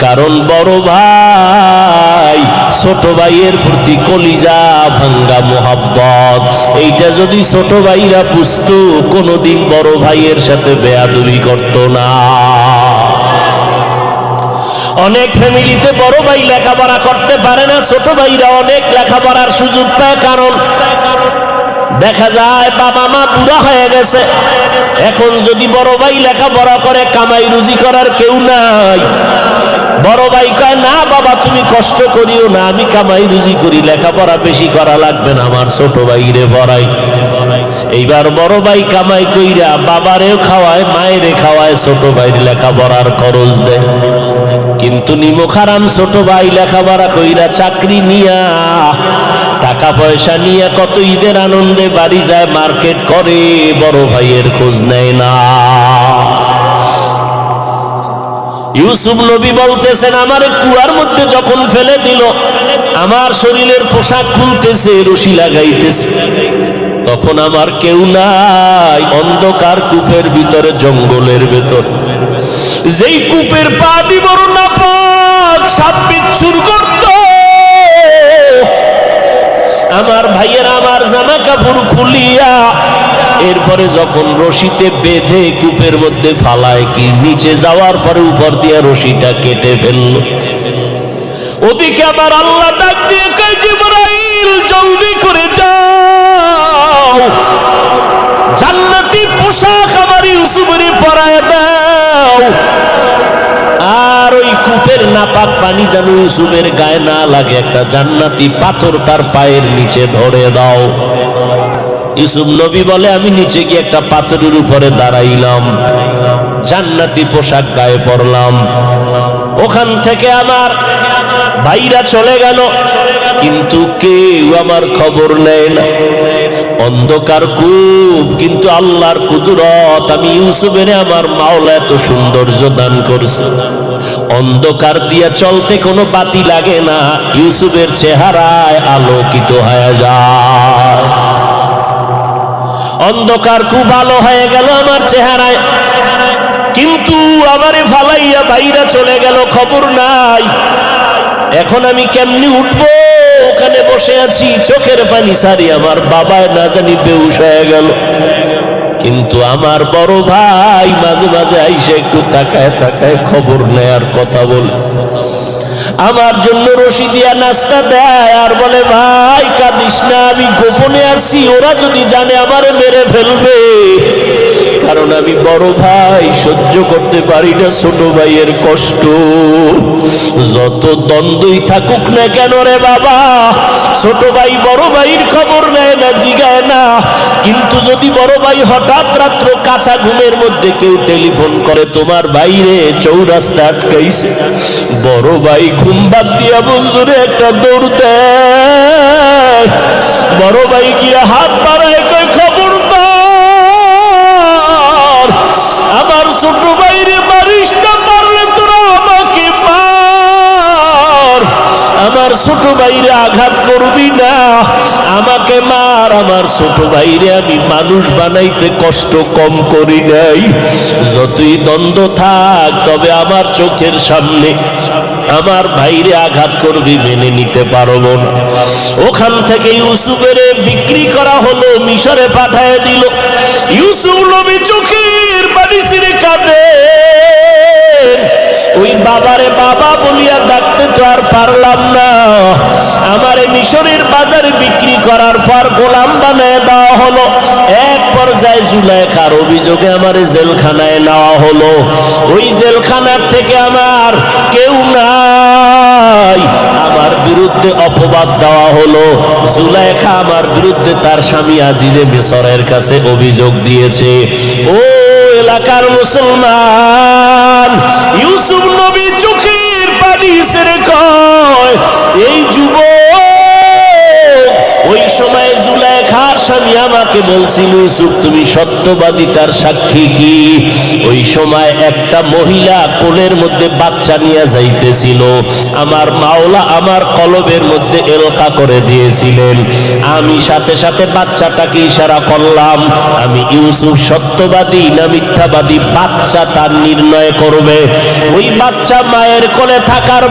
কারণ বড় ভাই ছোট ভাইয়ের প্রতি কলিজা ভাঙ্গা মোহাব্বত। এইটা যদি ছোট ভাইরা বুঝতো কোনোদিন বড় ভাইয়ের সাথে বেয়াদবি করতো না। অনেক ফ্যামিলিতে বড় ভাই লেখাপড়া করতে পারে না, ছোট ভাইরা অনেক লেখাপড়ার সুযোগ পায়। কারণ দেখা যায় বাবা মা বুড়া হয়ে গেছে, এখন যদি বড় ভাই লেখাপড়া করে কামাই রুজি করার কেউ নাই, বড় ভাই কয় না বাবা তুমি কষ্ট করিও না, আমি কামাই রুজি করি, লেখাপড়া বেশি করা লাগবে না, আমার ছোট ভাইরে পড়াই। এইবার বড় ভাই কামাই কইরা বাবারেও খাওয়ায় মায়েরে খাওয়ায়, ছোট ভাইয়ের লেখাপড়ার খরচ দেয়। কিন্তু নিমুখারাম ছোট ভাই লেখাপড়া কইরা চাকরি নিয়া টাকা পয়সা নিয়ে কত ঈদের আনন্দে বাড়ি যায়, মার্কেট করে, বড় ভাইয়ের খোঁজ নেয় না। ইউসুফ নবী বলতেছেন আমার কুয়ার মধ্যে যখন ফেলে দিল, আমার শরীরের পোশাক খুলতেছে, রশি লাগাইতেছে, তখন আমার কেউ নাই, অন্ধকার কূপের ভিতরে, জঙ্গলের ভেতর। যেই কূপের পানি বড় নাপাক, সাপ বিচ্ছুর করত, আমার ভাইয়ের আমার জামা কাপড় খুলিয়া এরপরে যখন রশিতে বেঁধে কূপের মধ্যে ফালায়, কি নিচে যাওয়ার পরে উপর দিয়ে রশিটা কেটে ফেলল। ওদিকে আমার আল্লাহ ডাক দিয়ে কয় জিবরাইল জলদি করে যাও, জান্নাতি পোশাক আমার ইউসুফের পরায় দাও, আর ওই কূপের নাপাক পানি যেন ইউসুফের গায়ে না লাগে, একটা জান্নাতি পাথর তার পায়ের নিচে ধরে দাও। ইউসুফ নবী বলে আমি নিচে গিয়ে একটা পাথরের উপরে দাঁড়াইলাম, জান্নাতি পোশাক গায়ে পরলাম। ওখান থেকে আমার ভাইরা চলে গেল, কিন্তু কেউ আমার খবর নেয় না। অন্ধকার কূপ, কিন্তু আল্লাহর কুদরত, আমি ইউসুফের আমার মাওলা এত সৌন্দর্য দান করছে, অন্ধকার দিয়ে চলতে কোনো বাতি লাগে না, ইউসুফের চেহারায় আলোকিত হয়ে যায়। অন্ধকার খুব আলো হয়ে গেল আমার চেহারায়, কিন্তু আমারে ফালাইয়া ভাইরা চলে গেল, খবর নাই। এখন আমি কেমনি উঠবো? ওখানে বসে আছি, চোখের পানি সারি, আমার বাবায় না জানি বেহুশ হয়ে গেল। কিন্তু আমার বড় ভাই মাঝে মাঝে আইসে একটু তাকায় তাকায় খবর নেয়ার কথা বলে, আমার জন্য রশি দিয়া নাস্তা দেয়, আর বলে ভাই কাঁদিস না, আমি গোপনে আসছি, ওরা যদি জানে আমারে মেরে ফেলবে। কারণ আমি বড় ভাই, সহ্য করতে পারি না ছোট ভাইয়ের কষ্ট। যত দ্বন্দ্বই থাকুক না কেন রে বাবা, ছোট ভাই বড় ভাইয়ের খবর নেয় না, জিগায় না। কিন্তু যদি বড় ভাই হঠাৎ রাত্র কাঁচা ঘুমের মধ্যে কেউ টেলিফোন করে তোমার বাইরে চৌরাস্তা আটকাইছে, বড় ভাই ঘুম বাদ দিয়া বন্ধুরে একটা দৌড় দেয়। বড় ভাই গিয়ে হাত বাড়ায় কয় খবরদার, আমার ছোট ভাইরে মারিস না, মারলে তোরা আমাকে মার, আমার ছোট ভাইরে আঘাত করবি না, আমাকে মার, আমার ছোট ভাইরে আমি মানুষ বানাইতে কষ্ট কম করি নাই। যতই দ্বন্দ্ব থাক, তবে আমার চোখের সামনে আমার ভাইরে আঘাত করবি, মেনে নিতে পারবো না। ওখান থেকে ইউসুফের বিক্রি করা হলো, মিশরে পাঠায় দিল। ইউসুফ নবী চোখের পানি ছিঁড়ে কাঁদে, ওই বাবারে বাবা বলিয়া ডাকতে তো আর পারলাম না। আমারে মিশরের বাজারে বিক্রি করার পর গোলাম বানায় দেওয়া হলো। এক পর্যায়ে জুলাইখার অভিযোগে আমারে জেলখানায় নেওয়া হলো। ওই জেলখানার থেকে আমার কেউ নাই, আমার বিরুদ্ধে অপবাদ দেওয়া হলো। জুলাইখা আমার বিরুদ্ধে তার স্বামী আজিজে মিশরের কাছে অভিযোগ দিয়েছে। ও এলাকার মুসলমান, ইউসুফ নবী চোখের পানি ছেড়ে কয় এই যুবক ওই সময় জুলাইখার স্বামী আমাকে বলছিল, ইউসুফ তুমি সত্যবাদী, তার সাক্ষী কি? ওই সময় একটা মহিলা কোলের মধ্যে বাচ্চা নিয়ে যাইতেছিল, আমার মাওলা আমার কলবের মধ্যে এলকা করে দিয়েছিলেন। আমি সাথে সাথে বাচ্চাটাকে ইশারা করলাম, আমি ইউসুফ সত্যবাদী না মিথ্যাবাদী বাচ্চা তার নির্ণয় করবে। ওই বাচ্চা মায়ের কোলে থাকার